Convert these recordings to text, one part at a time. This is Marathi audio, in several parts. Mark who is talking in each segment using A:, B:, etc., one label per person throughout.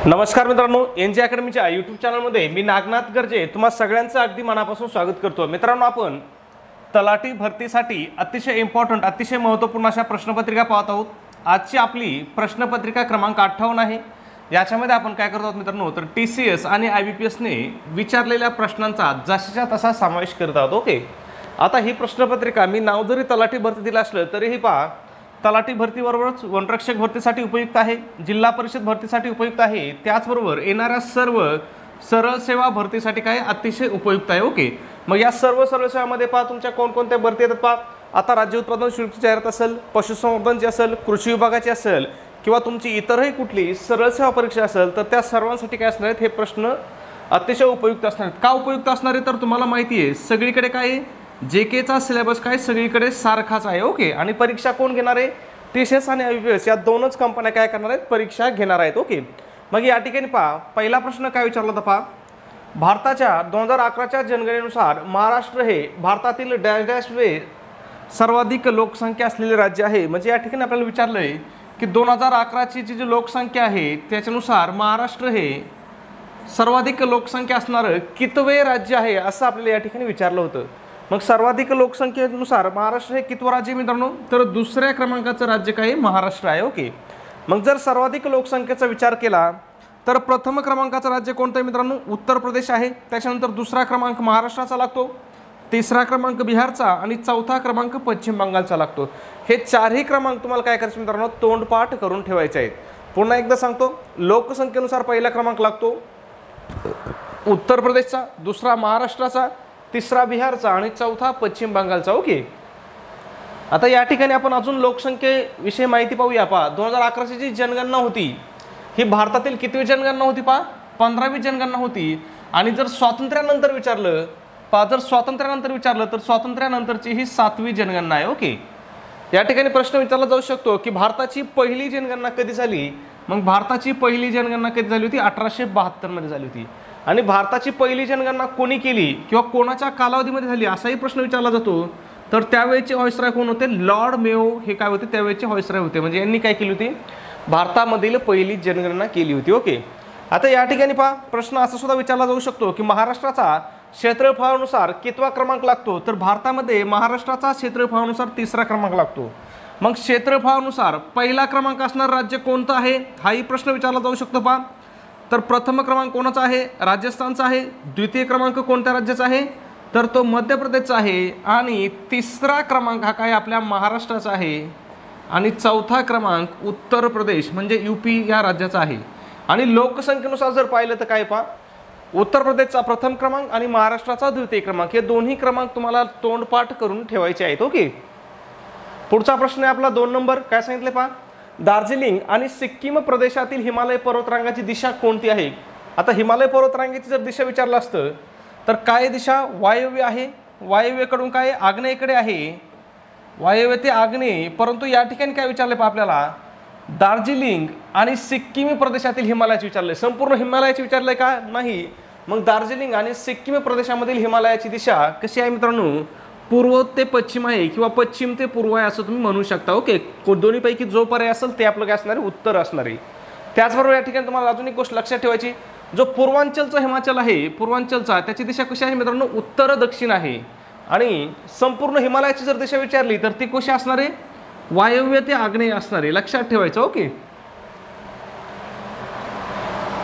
A: नमस्कार मित्रांनो, एनजी अकॅडमीच्या यूट्यूब चॅनलमध्ये मी नागनाथ गर्जे तुम्हा सगळ्यांचं अगदी मनापासून स्वागत करतो। मित्रांनो, आपण तलाठी भरतीसाठी अतिशय इम्पॉर्टंट अतिशय महत्त्वपूर्ण अशा प्रश्नपत्रिका पाहत आहोत। आजची आपली प्रश्नपत्रिका क्रमांक 58 आहे। याच्यामध्ये आपण काय करतो मित्रांनो, तर TCS आणि IBPS ने विचारलेल्या प्रश्नांचा जशाच्या तसा समावेश करत आहोत। ओके, आता ही प्रश्नपत्रिका मी नाव जरी तलाठी भरती दिलं असलं तरीही पहा, तलाठी भरतीबरोबरच वनरक्षक भरतीसाठी उपयुक्त आहे, जिल्हा परिषद भरतीसाठी उपयुक्त आहे, त्याचबरोबर येणाऱ्या सर्व सरळ सेवा भरतीसाठी काय अतिशय उपयुक्त आहे। ओके, मग या सर्व सरळ सेवामध्ये पहा तुमच्या कोणकोणत्या भरती येतात पहा। आता राज्य उत्पादन शुल्क जाहिरात असेल, पशुसंवर्धनची असेल, कृषी विभागाची असेल किंवा तुमची इतरही कुठली सरळ सेवा परीक्षा असेल तर त्या सर्वांसाठी काय असणार आहेत हे प्रश्न अतिशय उपयुक्त असणार आहेत। का उपयुक्त असणार आहे तर तुम्हाला माहिती आहे सगळीकडे काय आहे, JKचा सिलेबस काय सगळीकडे सारखाच आहे। ओके, आणि परीक्षा कोण घेणार आहे, TCS आणि IBPS या दोनच कंपन्या काय करणार आहेत, परीक्षा घेणार आहेत। ओके, मग या ठिकाणी पहा पहिला प्रश्न काय विचारला होता पहा, भारताच्या 2011च्या जनगणनेनुसार महाराष्ट्र हे भारतातील डॅश डॅश वे सर्वाधिक लोकसंख्या असलेले राज्य आहे। म्हणजे या ठिकाणी आपल्याला विचारलंय की 2011ची जी लोकसंख्या आहे त्याच्यानुसार महाराष्ट्र हे सर्वाधिक लोकसंख्या असणारं कितवे राज्य आहे असं आपल्याला या ठिकाणी विचारलं होतं। मग सर्वाधिक लोकसंख्येनुसार महाराष्ट्र हे कितवं राज्य मित्रांनो, तर दुसऱ्या क्रमांकाचं राज्य काय महाराष्ट्र आहे। ओके, मग जर सर्वाधिक लोकसंख्येचा विचार केला तर प्रथम क्रमांकाचं राज्य कोणतं आहे मित्रांनो, उत्तर प्रदेश आहे। त्याच्यानंतर दुसरा क्रमांक महाराष्ट्राचा लागतो, तिसरा क्रमांक बिहारचा आणि चौथा क्रमांक पश्चिम बंगालचा लागतो। हे चारही क्रमांक तुम्हाला काय करायचे मित्रांनो, तोंडपाठ करून ठेवायचे आहेत। पुन्हा एकदा सांगतो, लोकसंख्येनुसार पहिला क्रमांक लागतो उत्तर प्रदेशचा, दुसरा महाराष्ट्राचा, तिसरा बिहारचा आणि चौथा पश्चिम बंगालचा। ओके, आता या ठिकाणी आपण अजून लोकसंख्येविषयी माहिती पाहूया। पहा 2011ची जी जनगणना होती ही भारतातील कितवी जनगणना होती पहा, 15वी जनगणना होती। आणि जर स्वातंत्र्यानंतर विचारलं पहा, जर स्वातंत्र्यानंतर विचारलं तर स्वातंत्र्यानंतरची ही 7वी जनगणना आहे। ओके, या ठिकाणी प्रश्न विचारला जाऊ शकतो की भारताची पहिली जनगणना कधी झाली, मग भारताची पहिली जनगणना कधी झाली होती, 1872 मध्ये झाली होती। आणि भारताची पहिली जनगणना कोणी केली किंवा कोणाच्या कालावधीमध्ये झाली असाही प्रश्न विचारला जातो, तर त्यावेळेचे व्हाईसरॉय कोण होते, लॉर्ड मेयो हे काय होते, त्यावेळेचे व्हाईसरॉय होते। म्हणजे यांनी काय केली होती, भारतामधील पहिली जनगणना केली होती। ओके, आता या ठिकाणी पहा प्रश्न असा सुद्धा विचारला जाऊ शकतो की महाराष्ट्राचा क्षेत्रफळानुसार कितवा क्रमांक लागतो, तर भारतामध्ये महाराष्ट्राचा क्षेत्रफळानुसार तिसरा क्रमांक लागतो। मग क्षेत्रफळानुसार पहिला क्रमांक असणार राज्य कोणतं आहे हाही प्रश्न विचारला जाऊ शकतो। पहा, तर प्रथम क्रमांक कोणाचा आहे, राजस्थानचा आहे। द्वितीय क्रमांक कोणत्या राज्याचा आहे, तर तो मध्य प्रदेशचा आहे। आणि तिसरा क्रमांक हा काय आपल्या महाराष्ट्राचा आहे। आणि चौथा क्रमांक उत्तर प्रदेश म्हणजे UP या राज्याचा आहे। आणि लोकसंख्येनुसार जर पाहिलं तर काय पहा, उत्तर प्रदेशचा प्रथम क्रमांक आणि महाराष्ट्राचा द्वितीय क्रमांक हे दोन्ही क्रमांक तुम्हाला तोंडपाठ करून ठेवायचे आहेत। ओके, पुढचा प्रश्न आहे आपला 2 नंबर, काय सांगितले पहा, दार्जिलिंग आणि सिक्कीम प्रदेशातील हिमालय पर्वतरांगाची दिशा कोणती आहे। आता हिमालय पर्वतरांगेची जर दिशा विचारलं असतं तर काय दिशा, वायव्य आहे। वायव्येकडून काय आग्नेयेकडे आहे, वायव्य ते आग्नेय। परंतु या ठिकाणी काय विचारले पहा आपल्याला, दार्जिलिंग आणि सिक्कीम प्रदेशातील हिमालयाचे विचारले, संपूर्ण हिमालयाचे विचारले का नाही। मग दार्जिलिंग आणि सिक्कीम प्रदेशामधील हिमालयाची दिशा कशी आहे मित्रांनो, पूर्व ते पश्चिम आहे किंवा पश्चिम ते पूर्व आहे असं तुम्ही म्हणू शकता। ओके, दोन्हीपैकी जो पर्याय असेल ते आपलं काय असणार आहे, उत्तर असणार आहे। त्याचबरोबर या ठिकाणी तुम्हाला अजून एक गोष्ट लक्षात ठेवायची, जो पूर्वांचलचा हिमाचल आहे पूर्वांचलचा त्याची दिशा कशी आहे मित्रांनो, उत्तर दक्षिण आहे। आणि संपूर्ण हिमालयाची जर दिशा विचारली तर ती कशी असणार आहे, वायव्य ते आग्नेय असणार आहे, लक्षात ठेवायचं। ओके,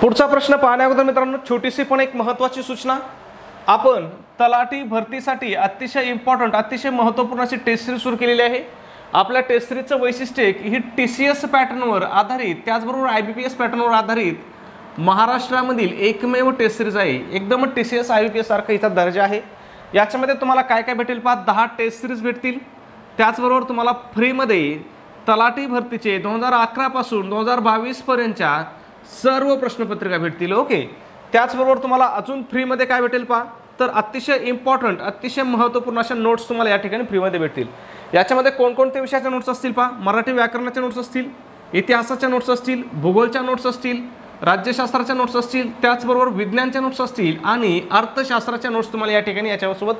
A: पुढचा प्रश्न पाहण्या अगोदर मित्रांनो छोटीशी पण एक महत्त्वाची सूचना, आपण तलाठी भरतीसाठी अतिशय इम्पॉर्टंट अतिशय महत्त्वपूर्ण अशी टेस्ट सिरीज सुरू केलेली आहे। आपल्या टेस्ट सिरीजचं वैशिष्ट्य ही TCS पॅटर्नवर आधारित त्याचबरोबर IBPS पॅटर्नवर आधारित महाराष्ट्रामधील एकमेव टेस्ट सिरीज आहे। एकदम TCS IBPS सारखा हिचा दर्जा आहे। याच्यामध्ये तुम्हाला काय काय भेटेल पहा, 10 टेस्ट सिरीज भेटतील। त्याचबरोबर तुम्हाला फ्रीमध्ये तलाठी भरतीचे 2011 पासून 2022 पर्यंतच्या सर्व प्रश्नपत्रिका भेटतील। ओके, त्याचबरोबर तुम्हाला अजून फ्रीमध्ये काय भेटेल पहा, तर अतिशय इम्पॉर्टंट अतिशय महत्त्वपूर्ण अशा नोट्स तुम्हाला या ठिकाणी फ्रीमध्ये भेटतील। याच्यामध्ये कोणकोणत्या विषयाच्या नोट्स असतील पहा, मराठी व्याकरणाच्या नोट्स असतील, इतिहासाच्या नोट्स असतील, भूगोलच्या नोट्स असतील, राज्यशास्त्राच्या नोट्स असतील, त्याचबरोबर विज्ञानच्या नोट्स असतील आणि अर्थशास्त्राच्या नोट्स तुम्हाला या ठिकाणी याच्यासोबत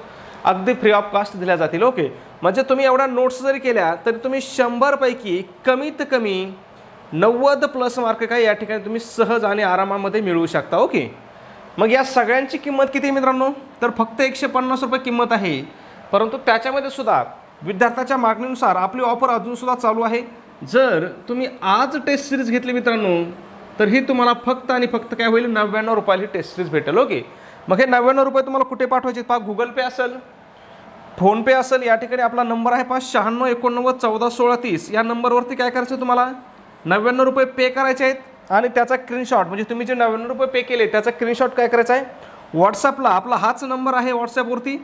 A: अगदी फ्री ऑफ कॉस्ट दिल्या जातील। ओके, म्हणजे तुम्ही एवढ्या नोट्स जरी केल्या तरी तुम्ही 100 पैकी कमीत कमी 90+ मार्क काय या ठिकाणी तुम्ही सहज आणि आरामामध्ये मिळवू शकता. ओके, मग या सगळ्यांची किंमत किती आहे मित्रांनो, तर फक्त 150 रुपये किंमत आहे. परंतु त्याच्यामध्ये सुद्धा विद्यार्थ्याच्या मागणीनुसार आपली ऑफर अजूनसुद्धा चालू आहे. जर तुम्ही आज टेस्ट सिरीज घेतली मित्रांनो, तर ही तुम्हाला फक्त आणि फक्त काय होईल, 99 रुपयाला ही टेस्ट सिरीज भेटेल. ओके, मग हे 99 रुपये तुम्हाला कुठे पाठवायचे पहा, गुगल पे असेल, फोनपे असेल, या ठिकाणी आपला नंबर आहे पहा 96 89 14 16 30. या नंबरवरती काय करायचं, तुम्हाला 99 रुपये पे करायचे आहेत आणि त्याचा स्क्रीनशॉट, म्हणजे तुम्ही जे 99 रुपये पे केले त्याचा स्क्रीनशॉट काय करायचा आहे, व्हॉट्सअपला, आपला हाच नंबर आहे व्हॉट्सअपवरती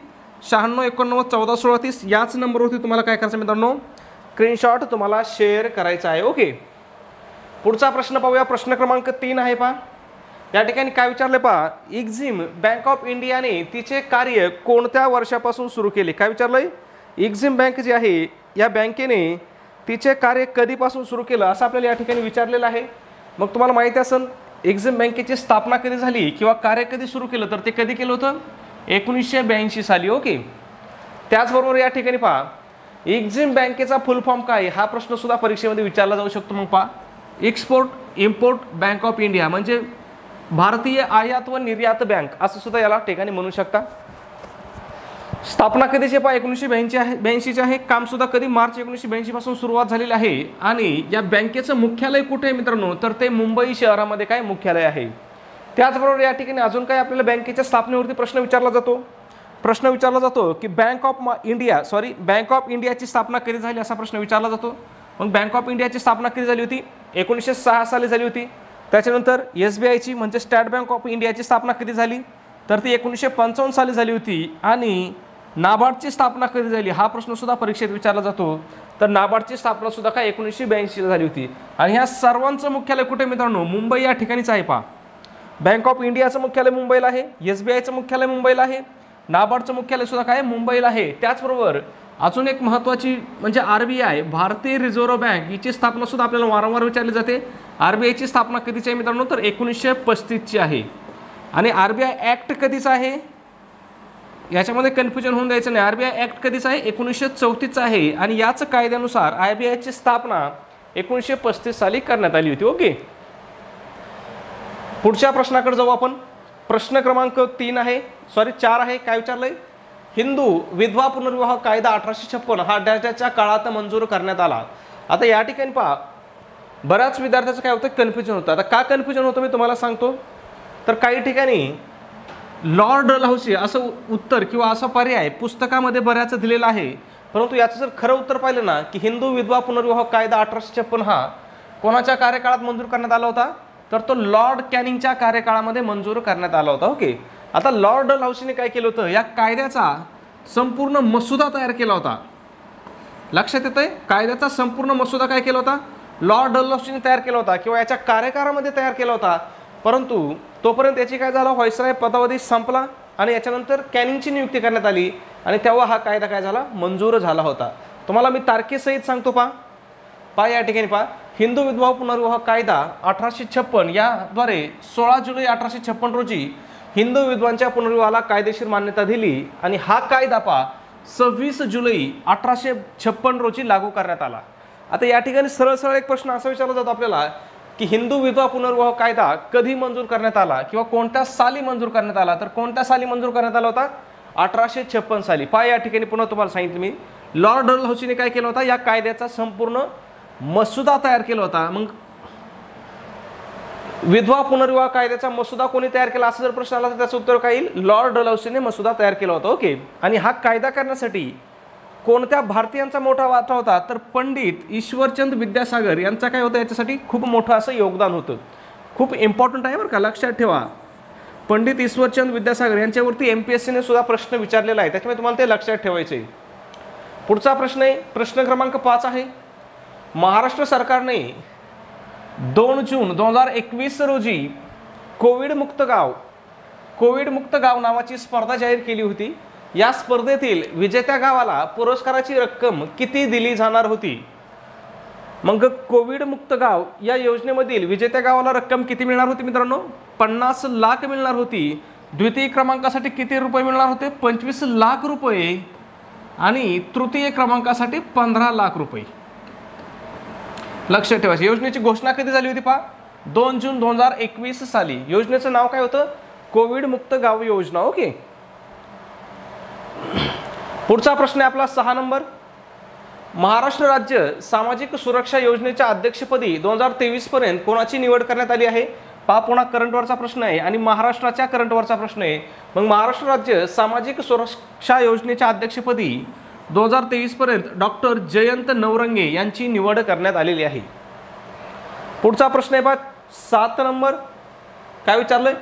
A: 96 89 14 16 30, याच नंबरवरती तुम्हाला काय करायचं मित्रांनो, स्क्रीनशॉट तुम्हाला शेअर करायचा आहे. ओके, पुढचा प्रश्न पाहूया. प्रश्न क्रमांक 3 आहे पहा. या ठिकाणी काय विचारले पहा, एक्झिम बँक ऑफ इंडियाने तिचे कार्य कोणत्या वर्षापासून सुरू केले. काय विचारलंय, एक्झिम बँक जी आहे या बँकेने तिचे कार्य कधीपासून सुरू केलं असं आपल्याला या ठिकाणी विचारलेलं आहे. मग तुम्हाला माहिती असेल एक्झिम बँकेची स्थापना कधी झाली किंवा कार्य कधी सुरू केलं, तर ते कधी केलं होतं, 1982 साली. ओके, त्याचबरोबर या ठिकाणी पहा एक्झिम बँकेचा फुल फॉर्म काय, हा प्रश्न सुद्धा परीक्षेमध्ये विचारला जाऊ शकतो. मग पहा, export import bank of India, म्हणजे भारतीय आयात व निर्यात बँक असं सुद्धा याला ठिकाणी म्हणू शकता. स्थापना कधीची पहा, 1982 आहे. काम सुद्धा कधी, मार्च 1982 पासून सुरुवात झालेली आहे. आणि या बँकेचं मुख्यालय कुठे आहे मित्रांनो, तर ते मुंबई शहरामध्ये काय मुख्यालय आहे. त्याचबरोबर या ठिकाणी अजून काय आपल्याला बँकेच्या स्थापनेवरती प्रश्न विचारला जातो की बँक ऑफ इंडियाची स्थापना कधी झाली असा प्रश्न विचारला जातो. मग बँक ऑफ इंडियाची स्थापना कधी झाली होती, 1906 साली झाली होती. त्याच्यानंतर SBIची म्हणजे स्टेट बँक ऑफ इंडियाची स्थापना कधी झाली, तर ती 1955 साली झाली होती. आणि नाबार्डची स्थापना कधी झाली हा प्रश्न सुद्धा परीक्षेत विचारला जातो. तर नाबार्डची स्थापना सुद्धा काय 1982 झाली होती. आणि ह्या सर्वांचं मुख्यालय कुठे मित्रांनो, मुंबई या ठिकाणीच आहे पहा. बँक ऑफ इंडियाचं मुख्यालय मुंबईला आहे, SBIचं मुख्यालय मुंबईला आहे, नाबार्डचं मुख्यालय सुद्धा काय मुंबईला आहे. त्याचबरोबर अजून एक महत्त्वाची म्हणजे RBI भारतीय रिझर्व्ह बँक हिची स्थापना सुद्धा आपल्याला वारंवार विचारली जाते. RBIची स्थापना कधीची आहे मित्रांनो, तर 1935ची आहे. आणि RBI ॲक्ट कधीचा आहे, याच्यामध्ये कन्फ्युजन होऊन द्यायचं नाही. RBI ॲक्ट कधीचा आहे, 1934चा आहे. आणि याच कायद्यानुसार RBIची स्थापना 1935 साली करण्यात आली होती. ओके, पुढच्या प्रश्नाकडे जाऊ आपण. प्रश्न क्रमांक 4 आहे. काय विचारलंय, हिंदू विधवा पुनर्विवाह कायदा 1856 हा डॅशच्या काळात मंजूर करण्यात आला. आता या ठिकाणी पहा, बऱ्याच विद्यार्थ्याचं काय होतं, कन्फ्युजन होतं. आता का कन्फ्युजन होतं मी तुम्हाला सांगतो. तर काही ठिकाणी लॉर्ड डलहौसी असं उत्तर किंवा असं पर्याय पुस्तकामध्ये बऱ्याच दिलेला आहे. परंतु याचं जर खरं उत्तर पाहिलं ना, की हिंदू विधवा पुनर्विवाह कायदा 1856 हा कोणाच्या कार्यकाळात मंजूर करण्यात आला होता, तर तो लॉर्ड कॅनिंगच्या कार्यकाळामध्ये मंजूर करण्यात आला होता. ओके, आता लॉर्ड डलहौसीने काय केलं होतं, या कायद्याचा संपूर्ण मसुदा तयार केला होता. लक्षात येतंय, कायद्याचा संपूर्ण मसुदा काय केला होता, लॉर्ड डलहौसीने तयार केला होता किंवा याच्या कार्यकाळामध्ये तयार केला होता. परंतु तोपर्यंत याची काय झालं, व्हाईसराय पदावधी संपला आणि याच्यानंतर कॅनिंगची नियुक्ती करण्यात आली आणि तेव्हा हा कायदा काय झाला, मंजूर झाला होता. तुम्हाला मी तारखेसहित सांगतो पहा या ठिकाणी पहा, हिंदू विधवा पुनर्विवाह कायदा 1856 याद्वारे 16 जुलै 1856 रोजी हिंदू विधवांच्या पुनर्विवाहाला कायदेशीर मान्यता दिली. आणि हा कायदा पहा 26 जुलै 1856 रोजी लागू करण्यात आला. आता या ठिकाणी सरळ एक प्रश्न असा विचारला जातो आपल्याला, की हिंदू विधवा पुनर्विवाह कायदा कधी मंजूर करण्यात आला किंवा कोणत्या साली मंजूर करण्यात आला, तर कोणत्या साली मंजूर करण्यात आला होता, 1856 साली. पहा या ठिकाणी पुन्हा तुम्हाला सांगितलं मी, लॉर्ड डलहौसीने काय केलं होता, या कायद्याचा संपूर्ण मसुदा तयार केला होता. मग विधवा पुनर्विवाह कायद्याचा मसुदा कोणी तयार केला असं जर प्रश्न आला तर त्याचं उत्तर काय येईल, लॉर्ड डलहौसीने मसुदा तयार केला होता. ओके, आणि हा कायदा करण्यासाठी कोणत्या भारतीयांचा मोठा वाटा होता, तर पंडित ईश्वरचंद विद्यासागर यांचा काय होतं, याच्यासाठी खूप मोठं असं योगदान होतं. खूप इम्पॉर्टंट आहे बरं का, लक्षात ठेवा. पंडित ईश्वरचंद विद्यासागर यांच्यावरती MPSCने सुद्धा प्रश्न विचारलेला आहे, त्याच्यामुळे तुम्हाला ते लक्षात ठेवायचे. पुढचा प्रश्न आहे, प्रश्न क्रमांक 5 आहे. महाराष्ट्र सरकारने 2 जून 2021 रोजी कोविड मुक्त गाव नावाची स्पर्धा जाहीर केली होती. या स्पर्धेतील विजेत्या गावाला पुरस्काराची रक्कम किती दिली जाणार होती. मग कोविड मुक्त गाव या योजनेमधील विजेत्या गावाला रक्कम किती मिळणार होती मित्रांनो, 50 लाख मिळणार होती. द्वितीय क्रमांकासाठी किती रुपये मिळणार होते, 25 लाख रुपये. आणि तृतीय क्रमांकासाठी 15 लाख रुपये. लक्षात ठेवायचं. योजनेची घोषणा कधी झाली होती पहा? 2 जून 2021 साली. योजनेचं नाव काय होतं? कोविड मुक्त गाव योजना. ओके. पुढचा प्रश्न आहे आपला 6 नंबर. महाराष्ट्र राज्य सामाजिक सुरक्षा योजनेच्या अध्यक्षपदी 2023 पर्यंत कोणाची निवड करण्यात आली आहे? पहा, पुन्हा करंटवरचा प्रश्न आहे आणि महाराष्ट्राच्या करंटवरचा प्रश्न आहे. मग महाराष्ट्र राज्य सामाजिक सुरक्षा योजनेच्या अध्यक्षपदी 2023 पर्यंत डॉक्टर जयंत नवरंगे यांची निवड करण्यात आलेली आहे. पुढचा प्रश्न आहे पहा 7 नंबर. काय विचारलंय?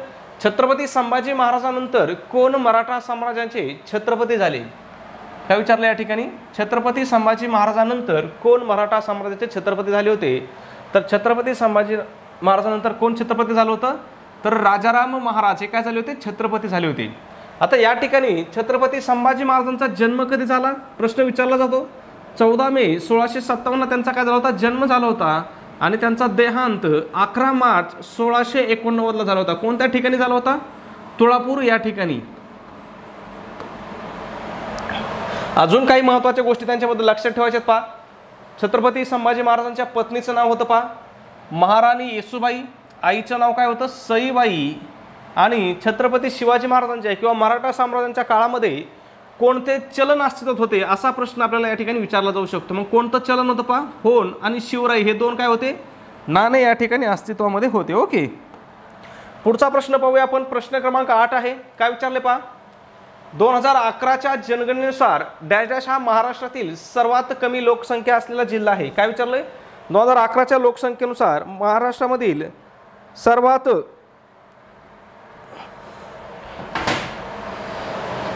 A: छत्रपती संभाजी महाराजांनंतर कोण मराठा साम्राज्याचे छत्रपती झाले? काय विचारलं या ठिकाणी? छत्रपती संभाजी महाराजांनंतर कोण मराठा साम्राज्याचे छत्रपती झाले होते? तर छत्रपती संभाजी महाराजांनंतर कोण छत्रपती झालं होतं? तर राजाराम महाराज हे काय झाले होते? छत्रपती झाले होते. आता या ठिकाणी छत्रपती संभाजी महाराजांचा जन्म कधी झाला? प्रश्न विचारला जातो. 14 मे 1657 त्यांचा काय झाला होता? जन्म झाला होता. आणि त्यांचा देहांत 11 मार्च 1689 झाला होता. कोणत्या ठिकाणी झाला होता? तुळापूर या ठिकाणी. अजून काही महत्त्वाच्या गोष्टी त्यांच्याबद्दल लक्षात ठेवायच्यात पहा. छत्रपती संभाजी महाराजांच्या पत्नीचं नाव होतं पहा महाराणी येसूबाई. आईचं नाव काय होतं? सईबाई. आणि छत्रपती शिवाजी महाराजांच्या किंवा मराठा साम्राज्याच्या काळामध्ये कोणते चलन अस्तित्वात होते असा प्रश्न आपल्याला या ठिकाणी विचारला जाऊ शकतो. मग कोणतं चलन होतं पहा? होन आणि शिवराई हे दोन काय होते? नाणे या ठिकाणी अस्तित्वामध्ये होते. ओके. पुढचा प्रश्न पाहूया आपण. प्रश्न क्रमांक 8 आहे. काय विचारले पहा? 2011च्या जनगणनेनुसार डॅश डॅश हा महाराष्ट्रातील सर्वात कमी लोकसंख्या असलेला जिल्हा आहे. काय विचारलंय? 2011च्या लोकसंख्येनुसार महाराष्ट्रामधील सर्वात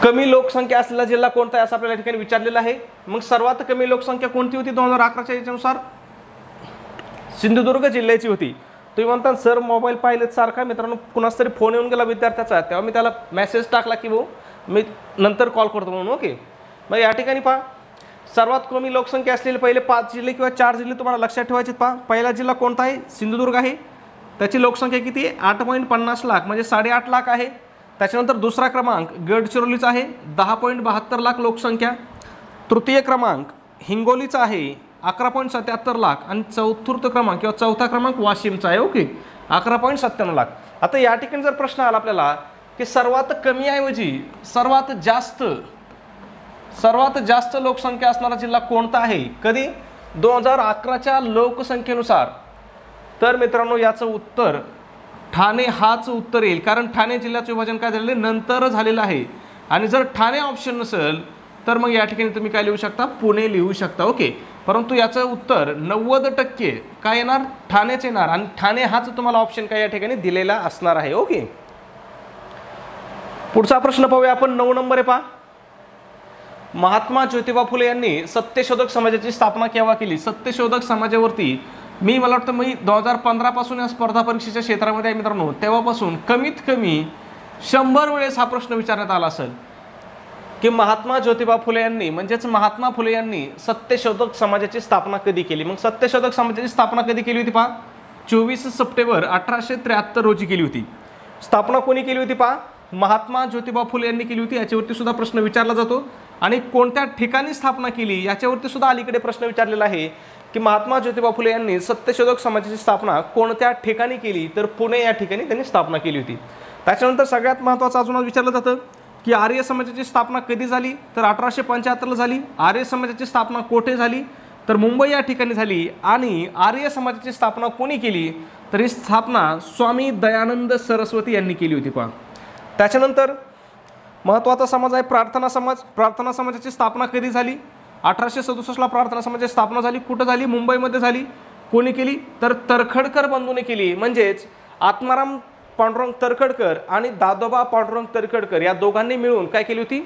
A: कमी लोकसंख्या असलेला जिल्हा कोणता आहे असं आपल्याला या ठिकाणी विचारलेलं आहे. मग सर्वात कमी लोकसंख्या कोणती होती 2011च्या याच्यानुसार? सिंधुदुर्ग जिल्ह्याची होती. तुम्ही म्हणता सर मोबाईल पाहिलेत सारखा. मित्रांनो, कुणाच तरी फोन येऊन गेला विद्यार्थ्याचा, तेव्हा मी त्याला मेसेज टाकला की भाऊ मी नंतर कॉल करतो म्हणून. ओके. मग या ठिकाणी पहा सर्वात कमी लोकसंख्या असलेले पहिले 5 जिल्हे किंवा 4 जिल्हे तुम्हाला लक्षात ठेवायचे. पहा पहिला जिल्हा कोणता आहे? सिंधुदुर्ग आहे. त्याची लोकसंख्या किती आहे? 8.50 लाख म्हणजे 8.5 लाख आहे. त्याच्यानंतर दुसरा क्रमांक गडचिरोलीचा आहे 10.72 लाख लोकसंख्या. तृतीय क्रमांक हिंगोलीचा आहे 11.77 लाख आणि चतुर्थ क्रमांक किंवा चौथा क्रमांक वाशिमचा आहे. ओके. 11.97 लाख. आता या ठिकाणी जर प्रश्न आला आपल्याला की सर्वात कमी ऐवजी सर्वात जास्त लोकसंख्या असणारा जिल्हा कोणता आहे कधी? 2011च्या लोकसंख्येनुसार. तर मित्रांनो याचं उत्तर ठाणे हाच उत्तर येईल. कारण ठाणे जिल्ह्याचं विभाजन काय झालेलं आहे? नंतर झालेलं आहे. आणि जर ठाणे ऑप्शन नसेल तर मग या ठिकाणी तुम्ही काय लिहू शकता? पुणे लिहू शकता. ओके. परंतु याचं उत्तर 90% काय येणार? ठाणेच येणार. आणि ठाणे हाच तुम्हाला ऑप्शन काय या ठिकाणी दिलेला असणार आहे. ओके. पुढचा प्रश्न पाहूया आपण. 9 नंबर आहे पहा. महात्मा ज्योतिबा फुले यांनी सत्यशोधक समाजाची स्थापना केव्हा केली? सत्यशोधक समाजावरती मला वाटतं मी 2015 पासून या स्पर्धा परीक्षेच्या क्षेत्रामध्ये आहे मित्रांनो. तेव्हापासून कमीत कमी 100 वेळेस हा प्रश्न विचारण्यात आला असेल की महात्मा ज्योतिबा फुले यांनी म्हणजेच महात्मा फुले यांनी सत्यशोधक समाजाची स्थापना कधी केली? मग सत्यशोधक समाजाची स्थापना कधी केली होती पहा? 24 सप्टेंबर 1873 रोजी केली होती. स्थापना कोणी केली होती पहा? महात्मा ज्योतिबा फुले यांनी केली होती. याच्यावरती सुद्धा प्रश्न विचारला जातो. आणि कोणत्या ठिकाणी स्थापना केली याच्यावरती सुद्धा अलीकडे प्रश्न विचारलेला आहे की महात्मा ज्योतिबा फुले यांनी सत्यशोधक समाजाची स्थापना कोणत्या ठिकाणी केली? तर पुणे या ठिकाणी त्यांनी स्थापना केली होती. त्याच्यानंतर सगळ्यात महत्त्वाचं अजून विचारलं जातं की आर्य समाजाची स्थापना कधी झाली? तर 1875 झाली. आर्य समाजाची स्थापना कोठे झाली? तर मुंबई या ठिकाणी झाली. आणि आर्य समाजाची स्थापना कोणी केली? तर ही स्थापना स्वामी दयानंद सरस्वती यांनी केली होती पहा. त्याच्यानंतर महत्त्वाचा समाज आहे प्रार्थना समाज. प्रार्थना समाजाची स्थापना कधी झाली? 1867 प्रार्थना समाजाची स्थापना झाली. कुठं झाली? मुंबईमध्ये झाली. कोणी केली? तर तरखडकर बंधूने केली. म्हणजेच आत्माराम पांडुरंग तरखडकर आणि दादोबा पांडुरंग तरखडकर या दोघांनी मिळून काय केली होती?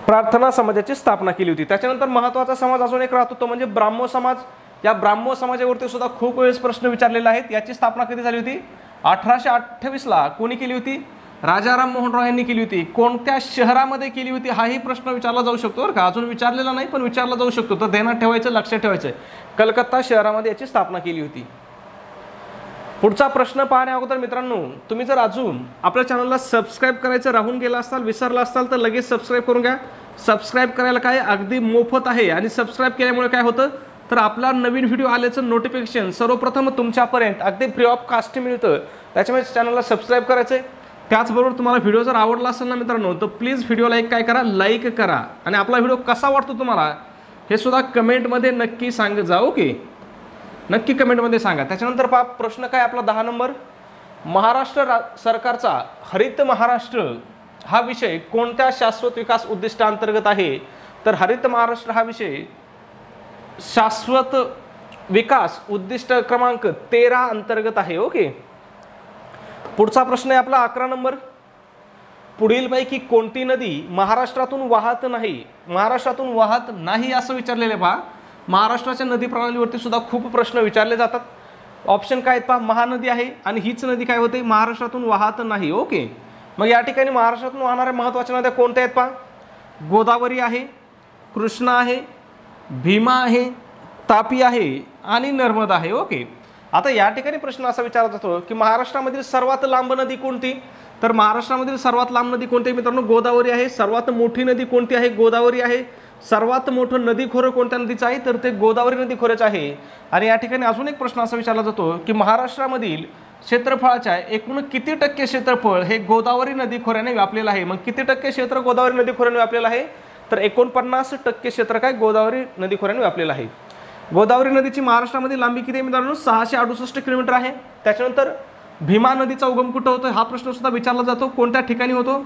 A: प्रार्थना समाजाची स्थापना केली होती. त्याच्यानंतर महत्त्वाचा समाज अजून एक राहतो तो म्हणजे ब्राह्मो समाज. या ब्राह्मो समाजावरती सुद्धा खूप वेळेस प्रश्न विचारलेले आहेत. याची स्थापना कधी झाली होती? 1828 कोणी केली होती? राजाराम मोहन रॉय यांनी केली होती. कोणत्या शहरामध्ये केली होती हाही प्रश्न विचारला जाऊ शकतो बरं का. अजून विचारलेला नाही पण विचारला जाऊ शकतो. तर ध्यानात ठेवायचं, लक्षात ठेवायचं. कलकत्ता शहरामध्ये याची स्थापना केली होती. पुढचा प्रश्न पाहण्या अगोदर मित्रांनो तुम्ही जर अजून आपल्या चॅनलला सबस्क्राईब करायचं राहून गेला असाल, विसरला असाल तर लगेच सबस्क्राईब करून घ्या. सबस्क्राईब करायला काय अगदी मोफत आहे. आणि सबस्क्राईब केल्यामुळे काय होतं? तर आपला नवीन व्हिडिओ आल्याचं नोटिफिकेशन सर्वप्रथम तुमच्यापर्यंत अगदी फ्री ऑफ कास्ट मिळतं। त्याच्यामुळे चॅनलला सबस्क्राईब करायचं आहे। त्याचबरोबर तुम्हाला व्हिडिओ जर आवडला असेल ना मित्रांनो, तर प्लीज व्हिडिओला एक काय करा, लाईक करा आणि आपला व्हिडिओ कसा वाटतो तुम्हाला हे सुद्धा कमेंटमध्ये नक्की सांगत जा। ओके, नक्की कमेंटमध्ये सांगा। त्याच्यानंतर पहा प्रश्न काय आपला 10 नंबर, महाराष्ट्र सरकारचा हरित महाराष्ट्र हा विषय कोणत्या शाश्वत विकास उद्दिष्टांतर्गत आहे? तर हरित महाराष्ट्र हा विषय शाश्वत विकास उद्दिष्ट क्रमांक 13 अंतर्गत आहे। ओके, पुढचा प्रश्न आहे आपला 11 नंबर, पुढीलपैकी कोणती नदी महाराष्ट्रातून वाहत नाही असं विचारलेलं आहे। पहा महाराष्ट्राच्या नदी प्रणालीवरती सुद्धा खूप प्रश्न विचारले जातात। ऑप्शन काय आहेत पहा, महानदी आहे आणि हीच नदी काय होते, महाराष्ट्रातून वाहत नाही। ओके, मग या ठिकाणी महाराष्ट्रातून वाहणाऱ्या महत्त्वाच्या नद्या कोणत्या आहेत पहा, गोदावरी आहे, कृष्णा आहे, भीमा आहे, तापी आहे आणि नर्मदा आहे। ओके, आता या ठिकाणी प्रश्न असा विचारला जातो की महाराष्ट्रामधील सर्वात लांब नदी कोणती? तर महाराष्ट्रामधील सर्वात लांब नदी कोणती मित्रांनो? गोदावरी आहे। सर्वात मोठी नदी कोणती आहे? गोदावरी आहे। सर्वात मोठं नदी खोरं कोणत्या नदीचं आहे? तर ते गोदावरी नदी खोऱ्याचं आहे। आणि या ठिकाणी अजून एक प्रश्न असा विचारला जातो की महाराष्ट्रामधील क्षेत्रफळाच्या एकूण किती टक्के क्षेत्रफळ हे गोदावरी नदी खोऱ्याने व्यापलेलं आहे? मग किती टक्के क्षेत्र गोदावरी नदी खोऱ्याने व्यापलेलं आहे? तर 49% क्षेत्र काय गोदावरी नदी खोऱ्याने व्यापलेलं आहे। गोदावरी नदीची महाराष्ट्रामध्ये लांबी किती आहे मित्रांनो? 668 किलोमीटर आहे। त्याच्यानंतर भीमा नदीचा उगम कुठं होतो हा प्रश्न सुद्धा विचारला जातो, कोणत्या ठिकाणी होतो?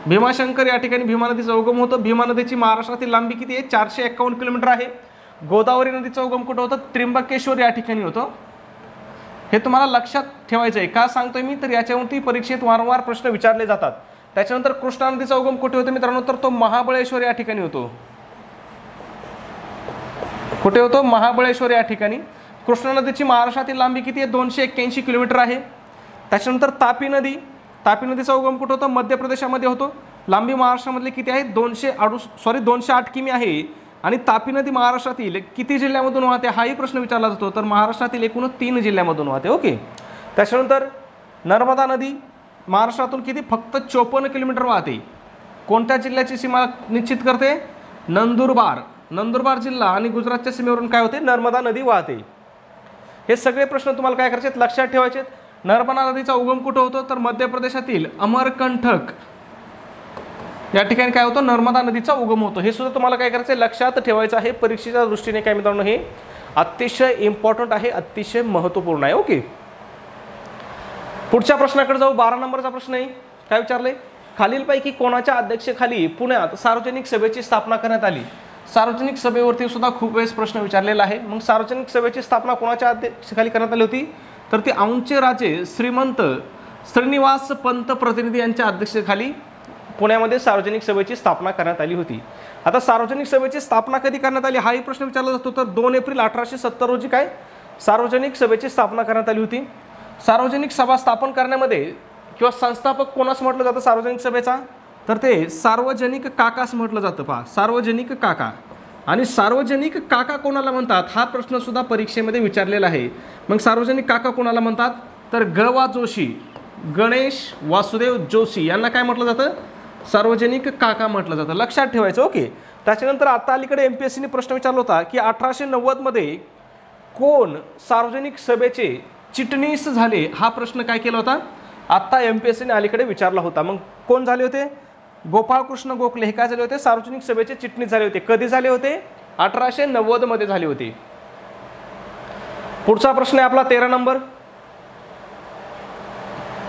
A: भीमाशंकर या ठिकाणी भीमा नदीचा उगम होतो। भीमा नदीची महाराष्ट्रातील लांबी किती आहे? 451 किलोमीटर आहे। गोदावरी नदीचा उगम कुठं होतं? त्र्यंबकेश्वर या ठिकाणी होतो। हे तुम्हाला लक्षात ठेवायचं आहे। का सांगतोय मी? तर याच्यावरती परीक्षेत वारंवार प्रश्न विचारले जातात। त्याच्यानंतर कृष्णा नदीचा उगम कुठे होतो मित्रांनो? तर तो महाबळेश्वर या ठिकाणी होतो। कुठे होतो? महाबळेश्वर या ठिकाणी। कृष्णा नदीची महाराष्ट्रातील लांबी किती आहे? 281 किलोमीटर आहे। त्याच्यानंतर तापी नदीचा उगम कुठे होतो? मध्य प्रदेशामध्ये होतो। लांबी महाराष्ट्रामधली किती आहे? 208 किमी आहे। आणि तापी नदी महाराष्ट्रातील किती जिल्ह्यामधून वाहते हाही प्रश्न विचारला जातो, तर महाराष्ट्रातील एकूण 3 जिल्ह्यामधून वाहते। ओके, त्याच्यानंतर नर्मदा नदी महाराष्ट्रातून किती? फक्त 54 किलोमीटर वाहते। कोणत्या जिल्ह्याची सीमा निश्चित करते? नंदुरबार जिल्हा आणि गुजरातच्या सीमेवरून काय होते? नर्मदा नदी वाहते। हे सगळे प्रश्न तुम्हाला काय करायचे? लक्षात ठेवायचे। नर्मदा नदीचा उगम कुठं होतो? तर मध्य प्रदेशातील अमरकंटक या ठिकाणी काय होतं? नर्मदा नदीचा उगम होतो। हे सुद्धा तुम्हाला काय करायचं? लक्षात ठेवायचं आहे। परीक्षेच्या दृष्टीने काय मित्रांनो हे अतिशय इम्पॉर्टंट आहे, अतिशय महत्त्वपूर्ण आहे। ओके, पुढच्या प्रश्नाकडे जाऊ। 12 नंबरचा प्रश्न आहे, काय विचारले? खालीलपैकी कोणाच्या अध्यक्षतेखाली पुण्यात सार्वजनिक सभेची स्थापना करण्यात आली? सार्वजनिक सभेवरती सुद्धा खूप वेळेस प्रश्न विचारलेला आहे। मग सार्वजनिक सभेची स्थापना कोणाच्या अध्यक्षतेखाली करण्यात आली होती? तर ती औंधचे राजे श्रीमंत श्रीनिवास पंत प्रतिनिधी यांच्या अध्यक्षतेखाली पुण्यामध्ये सार्वजनिक सभेची स्थापना करण्यात आली होती। आता सार्वजनिक सभेची स्थापना कधी करण्यात आली हाही प्रश्न विचारला जातो, तर 2 एप्रिल 1870 रोजी काय सार्वजनिक सभेची स्थापना करण्यात आली होती। सार्वजनिक सभा स्थापन करण्यामध्ये किंवा संस्थापक कोणास म्हटलं जातं सार्वजनिक सभेचा? तर ते सार्वजनिक काकास म्हटलं जातं। पहा, सार्वजनिक काका। आणि सार्वजनिक काका कोणाला म्हणतात हा प्रश्न सुद्धा परीक्षेमध्ये विचारलेला आहे। मग सार्वजनिक काका कोणाला म्हणतात? तर ग.वा. जोशी, गणेश वासुदेव जोशी यांना काय म्हटलं जातं? सार्वजनिक काका म्हटलं जातं। लक्षात ठेवायचं। ओके, त्याच्यानंतर आता अलीकडे MPSCने प्रश्न विचारला होता की 1890 मध्ये कोण सार्वजनिक सभेचे चिटणीस झाले हा प्रश्न काय केला होता? आता MPSCने अलीकडे विचारला होता। मग कोण झाले होते? गोपाळकृष्ण गोखले हे काय झाले होते? सार्वजनिक सभेचे चिटणीस झाले होते। कधी झाले होते? 1890 मध्ये झाले होते। पुढचा प्रश्न आहे आपला 13 नंबर,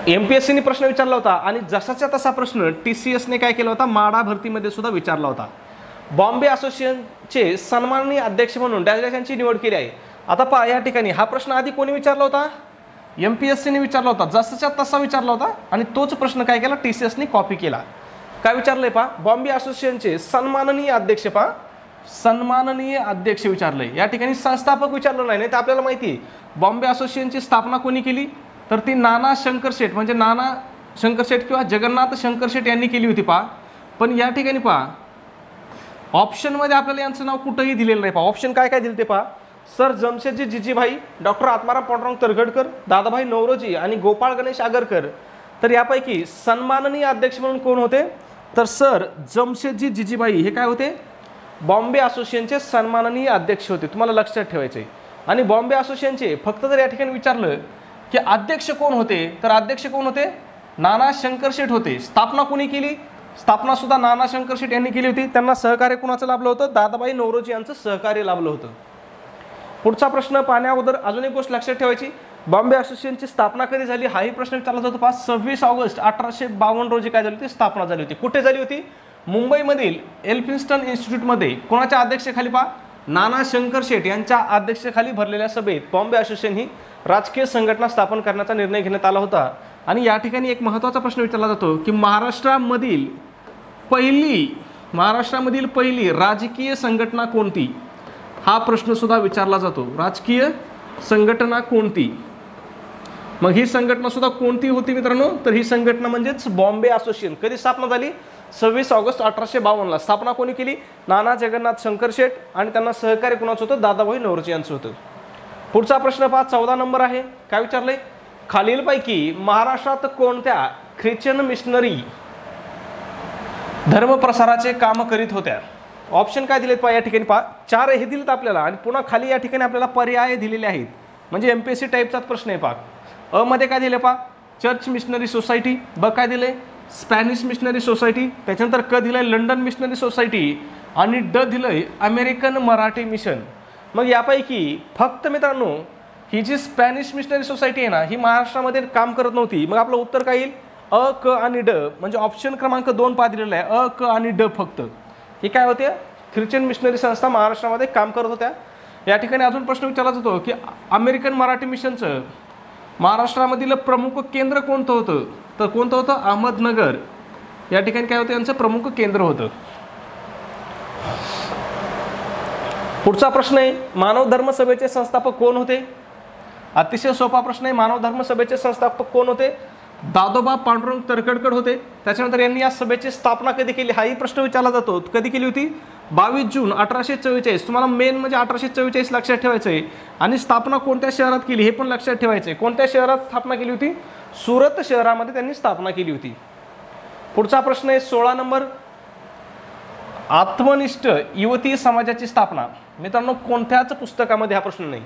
A: MPSCने प्रश्न विचारला होता आणि जसाच्या तसा प्रश्न TCSने काय केला होता? माडा भरतीमध्ये सुद्धा विचारला होता। बॉम्बे असोसिएशनचे सन्माननीय अध्यक्ष म्हणून डॅश यांची निवड केली आहे। आता पहा, या ठिकाणी हा प्रश्न आधी कोणी विचारला होता? MPSCने विचारला होता, जसाच्या तसा विचारला होता आणि तोच प्रश्न काय केला? TCSने कॉपी केला। काय विचारलंय पहा? बॉम्बे असोसिएशनचे सन्माननीय अध्यक्ष, पहा सन्माननीय अध्यक्ष विचारलंय। या ठिकाणी संस्थापक विचारलं नाही, तर आपल्याला माहिती आहे बॉम्बे असोसिएशनची स्थापना कोणी केली? तर ती नाना शंकर शेठ म्हणजे नाना शंकर शेठ किंवा जगन्नाथ शंकर शेठ यांनी केली होती। पहा, पण या ठिकाणी पहा ऑप्शनमध्ये आपल्याला यांचं नाव कुठंही दिलेलं नाही। पहा ऑप्शन काय काय दिले ते पहा, सर जमशेदजी जिजीभाई, डॉक्टर आत्माराम पांडुरंग तरखडकर, दादाभाई नवरोजी आणि गोपाळ गणेश आगरकर। तर यापैकी सन्माननीय अध्यक्ष म्हणून कोण होते? तर सर जमशेदजी जिजीभाई हे काय होते? बॉम्बे असोसिएशनचे सन्माननीय अध्यक्ष होते, तुम्हाला लक्षात ठेवायचे. आणि बॉम्बे असोसिएशनचे फक्त जर या ठिकाणी विचारलं की अध्यक्ष कोण होते, तर अध्यक्ष कोण होते? नाना शंकरशेठ होते. स्थापना कोणी केली? स्थापना सुद्धा नाना शंकरशेठ यांनी केली होती. त्यांना सहकार्य कोणाचं लाभलं होतं? दादाभाई नौरोजी यांचं सहकार्य लाभलं होतं. पुढचा प्रश्न पाहण्याअगोदर अजून एक गोष्ट लक्षात ठेवायची, बॉम्बे असोसिएशनची स्थापना कधी झाली हाही प्रश्न विचारला जातो. 26 ऑगस्ट 1852 रोजी काय झाली होती? स्थापना झाली होती. कुठे झाली होती? मुंबईमधील एल्फिन्स्टन इन्स्टिट्यूटमध्ये. कोणाच्या अध्यक्षतेखाली? पहा, नाना शंकरशेठ यांच्या अध्यक्षतेखाली भरलेल्या सभेत बॉम्बे असोसिएशन ही राजकीय संघटना स्थापन करण्याचा निर्णय घेण्यात आला होता. आणि या ठिकाणी एक महत्त्वाचा प्रश्न विचारला जातो की महाराष्ट्रामधील पहिली राजकीय संघटना कोणती? हा प्रश्न सुद्धा विचारला जातो. राजकीय संघटना कोणती? मग ही संघटना सुद्धा कोणती होती मित्रांनो? तर ही संघटना म्हणजेच बॉम्बे असोसिएशन. कधी स्थापना झाली? 26 ऑगस्ट 1852 स्थापना कोणी केली? नाना जगन्नाथ शंकरशेठ. आणि त्यांना सहकार्य कोणाचं होतं? दादाभाई नौरोजी यांचं होतं. पुढचा प्रश्न पहा, 14 नंबर आहे. काय विचारलंय? खालीलपैकी महाराष्ट्रात कोणत्या ख्रिश्चन मिशनरी धर्मप्रसाराचे काम करीत होत्या? ऑप्शन काय दिलेत पहा या ठिकाणी. पहा, 4 हे दिलेत आपल्याला आणि पुन्हा खाली या ठिकाणी आपल्याला पर्याय दिलेले आहेत. म्हणजे एमपीएससी टाईपचाच प्रश्न आहे. पहा, अ मध्ये काय दिले? पहा, चर्च मिशनरी सोसायटी. ब काय दिले? Spanish missionary society. त्याच्यानंतर क दिलंय लंडन मिशनरी सोसायटी. आणि ड दिलंय अमेरिकन मराठी मिशन. मग यापैकी फक्त मित्रांनो ही जी स्पॅनिश मिशनरी सोसायटी आहे ना, ही महाराष्ट्रामध्ये काम करत नव्हती. मग आपलं उत्तर काय येईल? अ, क आणि ड. म्हणजे ऑप्शन क्रमांक 2 पहा दिलेला आहे, अ, क आणि ड फक्त. हे काय होते? ख्रिश्चन मिशनरी संस्था महाराष्ट्रामध्ये काम करत होत्या. या ठिकाणी अजून प्रश्न विचारला जातो की अमेरिकन मराठी मिशनचं महाराष्ट्रामधील प्रमुख केंद्र कोणतं होतं? तर कोणतं होतं? अहमदनगर या ठिकाणी काय होतं? यांचं प्रमुख केंद्र होतं. पुढचा प्रश्न आहे, मानव धर्म सभेचे संस्थापक कोण होते? अतिशय सोपा प्रश्न आहे. मानव धर्म सभेचे संस्थापक कोण होते? दादोबा पांडुरंग तरखडकर होते. त्याच्यानंतर यांनी या सभेची स्थापना कधी केली हाही प्रश्न विचारला जातो. कधी केली होती? 22 जून 1844. तुम्हाला मेन म्हणजे 1844 लक्षात ठेवायचं आहे. आणि स्थापना कोणत्या शहरात केली हे पण लक्षात ठेवायचं आहे. कोणत्या शहरात स्थापना केली होती? सुरत शहरामध्ये त्यांनी स्थापना केली होती. पुढचा प्रश्न आहे 16 नंबर, आत्मनिष्ठ युवती समाजाची स्थापना. मित्रांनो कोणत्याच पुस्तकामध्ये हा प्रश्न नाही.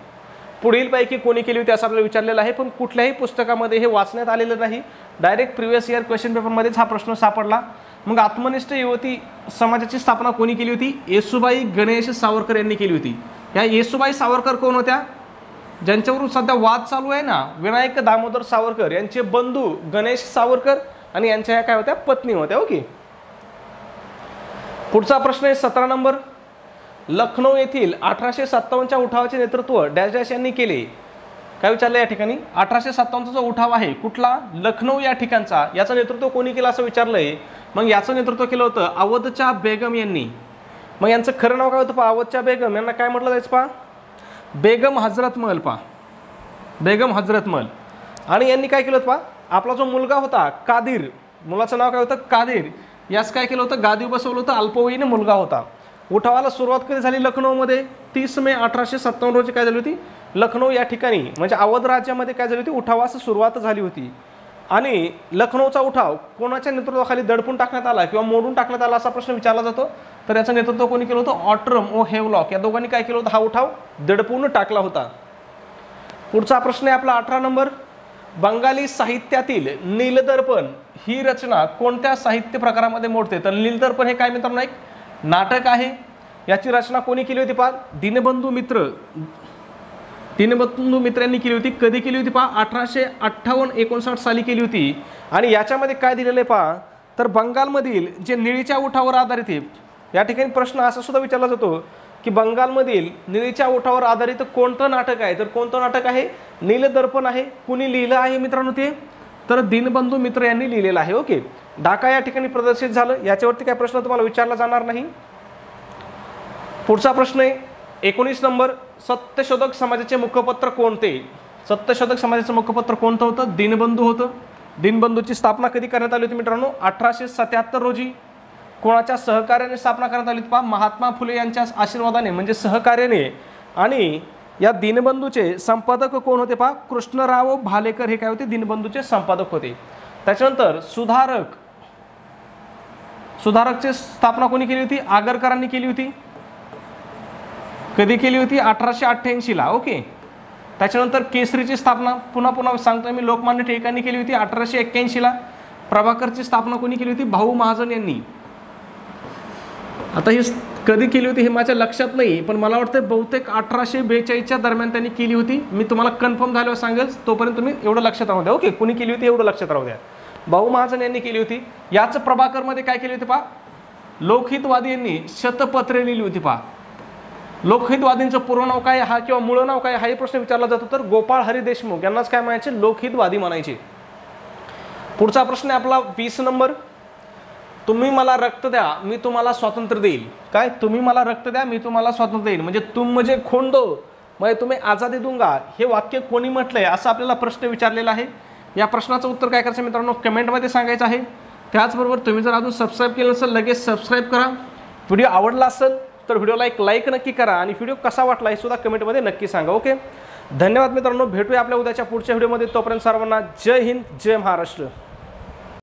A: पुढीलपैकी कोणी केली होती असं आपल्याला विचारलेलं आहे, पण कुठल्याही पुस्तकामध्ये हे वाचण्यात आलेलं नाही. डायरेक्ट प्रिव्हियस इयर क्वेश्चन पेपरमध्येच हा प्रश्न सापडला. मग आत्मनिष्ठ युवती समाजाची स्थापना कोणी केली होती? येसुबाई गणेश सावरकर यांनी केली होती. या येसुबाई सावरकर कोण होत्या? ज्यांच्यावरून सध्या वाद चालू आहे ना, विनायक दामोदर सावरकर यांचे बंधू गणेश सावरकर आणि यांच्या ह्या काय होत्या? पत्नी होत्या. ओके. पुढचा प्रश्न आहे 17 नंबर, लखनौ येथील 1857च्या उठावाचे नेतृत्व डॅश डॅश यांनी केले. काय विचारलं या ठिकाणी? 1857चा जो उठाव आहे कुठला? लखनौ या ठिकाणचा. याचं नेतृत्व कोणी केलं असं विचारलंय. मग याचं नेतृत्व केलं होतं अवधच्या बेगम यांनी. मग यांचं खरं नाव काय होतं? पहा, अवधच्या बेगम. यांना काय म्हटलं जायचं? पहा, बेगम हजरत महल. पहा, बेगम हजरत महल. आणि यांनी काय केलं होतं? पहा, आपला जो मुलगा होता कादिर, मुलाचं नाव काय होतं? कादिर. यास काय केलं होतं? गादी बसवलं होतं. अल्पवयीन मुलगा होता. उठावाला सुरुवात कधी झाली? लखनौमध्ये 30 मे 1857 रोजी काय झाली होती? लखनौ या ठिकाणी म्हणजे अवध राज्यामध्ये काय झाली होती? उठावास सुरुवात झाली होती. आणि लखनौचा उठाव कोणाच्या नेतृत्वाखाली दडपून टाकण्यात आला किंवा मोडून टाकण्यात आला असा प्रश्न विचारला जातो. तर याचं नेतृत्व कोणी केलं होतं? ऑट्रम ओ हेवलॉक या दोघांनी काय केलं होतं? हा उठाव दडपून टाकला होता. पुढचा प्रश्न आहे आपला 18 नंबर, बंगाली साहित्यातील नीलदर्पण ही रचना कोणत्या साहित्य प्रकारामध्ये मोडते? तर नीलदर्पण हे काय मित्रांनो? एक नाटक आहे. याची रचना कोणी केली होती? पहा, दीनबंधू मित्र यांनी केली होती. कधी केली होती? पहा, 1858-59 साली केली होती. आणि याच्यामध्ये काय दिलेलं आहे पहा, तर बंगालमधील जे निळीच्या उठावर आधारित आहे. या ठिकाणी प्रश्न असा सुद्धा विचारला जातो की बंगालमधील निळीच्या उठावर आधारित कोणतं नाटक आहे? तर कोणतं नाटक आहे? नीलदर्पण आहे. कुणी लिहिलं आहे मित्रांनो ते? तर दीनबंधू मित्र यांनी लिहिलेलं आहे. ओके. ढाका या ठिकाणी प्रदर्शित झालं. याच्यावरती काय प्रश्न तुम्हाला विचारला जाणार नाही. पुढचा प्रश्न आहे 19 नंबर, सत्यशोधक समाजाचे मुखपत्र कोणते? सत्यशोधक समाजाचं मुखपत्र कोणतं होतं? दीनबंधू होतं. दीनबंधूची स्थापना कधी करण्यात आली होती मित्रांनो? 1877 रोजी. कोणाच्या सहकार्याने स्थापना करण्यात आली? पहा, महात्मा फुले यांच्या आशीर्वादाने म्हणजे सहकार्याने. आणि या दीनबंधूचे संपादक कोण होते? पहा, कृष्णराव भालेकर हे काय होते? दीनबंधूचे संपादक होते. त्याच्यानंतर सुधारकची स्थापना कोणी केली होती? आगरकरांनी केली होती. कधी केली होती? 1888ला. ओके. त्याच्यानंतर केसरीची स्थापना पुन्हा सांगतोय मी, लोकमान्य टिळकांनी केली होती 1881ला. प्रभाकरची स्थापना कोणी केली होती? भाऊ महाजन यांनी. आता ही कधी केली होती हे माझ्या लक्षात नाही, पण मला वाटतं बहुतेक 1842च्या दरम्यान त्यांनी केली होती. मी तुम्हाला कन्फर्म झाल्यावर सांगेल, तोपर्यंत तुम्ही एवढं लक्षात राहू द्या. ओके, कोणी केली होती एवढं लक्षात राहू द्या. भाऊ महाजन यांनी केली होती. याच प्रभाकरमध्ये काय केली होती पहा, लोकहितवादी यांनी शतपत्रे लिहिली होती पहा. लोकहितवादींचं पूर्ण नाव काय हा किंवा मूळ नाव काय हाही प्रश्न विचारला जातो, तर गोपाळ हरी देशमुख यांनाच काय म्हणायचे? लोकहितवादी म्हणायचे. पुढचा प्रश्न आहे आपला 20 नंबर. तुम्ही मला रक्त द्या मी तुम्हाला स्वातंत्र्य देईल. काय? तुम्ही मला रक्त द्या मी तुम्हाला स्वातंत्र्य देईल, म्हणजे तुम म्हणजे खोंड म्हणजे तुम्ही आझादी दूंगा, हे वाक्य कोणी म्हटलंय असं आपल्याला प्रश्न विचारलेला आहे. या प्रश्नाचं उत्तर काय करायचं मित्रांनो? कमेंटमध्ये सांगायचं आहे. त्याचबरोबर तुम्ही जर अजून सबस्क्राईब केलं नसेल लगेच सबस्क्राईब करा. व्हिडिओ आवडला असेल तर व्हिडिओला एक लाईक नक्की करा आणि व्हिडिओ कसा वाटला हे सुद्धा कमेंटमध्ये नक्की सांगा. ओके, धन्यवाद मित्रांनो. भेटूया आपल्या उद्याच्या पुढच्या व्हिडिओमध्ये. तोपर्यंत सर्वांना जय हिंद, जय महाराष्ट्र.